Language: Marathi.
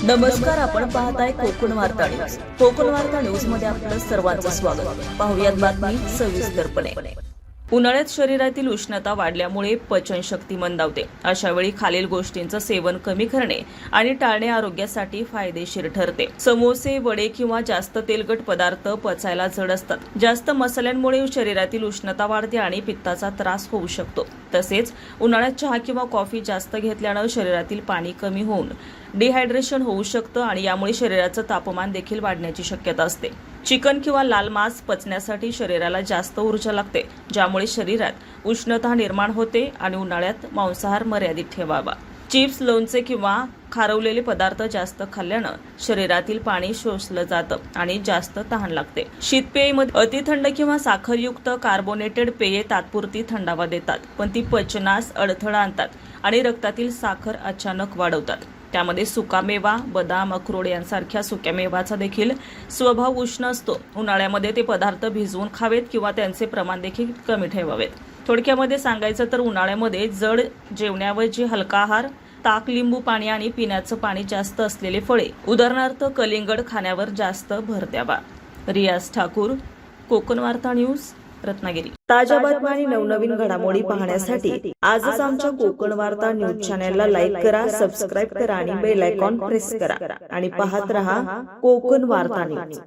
नमस्कार, आपण पाहताय कोकण वार्ता न्यूज. कोकण वार्ता न्यूज मध्ये आपलं सर्वांचं स्वागत. पाहुयात बातमी सविस्तरपणे. उन्हाळ्यात शरीरातील उष्णता वाढल्यामुळे पचनशक्ती मंदावते. अशा वेळी खालील गोष्टींचं सेवन कमी करणे आणि टाळणे आरोग्यासाठी फायदेशीर ठरते. समोसे, वडे किंवा जास्त तेलकट पदार्थ पचायला जड असतात. जास्त मसाल्यांमुळे शरीरातील उष्णता वाढते आणि पित्ताचा त्रास होऊ शकतो. तसेच उन्हाळ्यात चहा किंवा कॉफी जास्त घेतल्यानं शरीरातील पाणी कमी होऊन डिहायड्रेशन होऊ शकतं आणि यामुळे शरीराचं तापमान देखील वाढण्याची शक्यता असते. चिकन किंवा लाल मांस पचण्यासाठी शरीराला जास्त ऊर्जा लागते, ज्यामुळे शरीरात उष्णता निर्माण होते आणि उन्हाळ्यात मांसाहार मर्यादित ठेवावा. चिप्स, लोणचे किंवा खारवलेले पदार्थ जास्त खाल्ल्यानं शरीरातील पाणी शोषलं जातं आणि जास्त तहान लागते. शीतपेयीमध्ये अतिथंड किंवा साखरयुक्त कार्बोनेटेड पेये तात्पुरती थंडावा देतात, पण ती पचनास अडथळा आणतात आणि रक्तातील साखर अचानक वाढवतात. त्यामध्ये सुकामेवा, बदाम, अक्रोड यांसारख्या सुक्या मेवाचा देखील स्वभाव उष्ण असतो. उन्हाळ्यामध्ये ते पदार्थ भिजवून खावेत किंवा त्यांचे प्रमाण देखील कमी ठेवावेत. थोडक्यामध्ये सांगायचं तर उन्हाळ्यामध्ये जड जेवण्याऐवजी हलका आहार, ताक, लिंबू पाणी आणि पिण्याचं पाणी जास्त असलेले फळे, उदाहरणार्थ कलिंगड खाण्यावर जास्त भर द्यावा. रियाज ठाकूर, कोकण वार्ता न्यूज, रत्नागिरी. ताज्या बातम्या आणि नवनवीन घडामोडी पाहण्यासाठी आजच आमच्या कोकण वार्ता न्यूज चॅनलला लाईक करा, सबस्क्राईब करा आणि बेल आयकॉन प्रेस करा आणि पाहत रहा कोकण वार्ता न्यूज.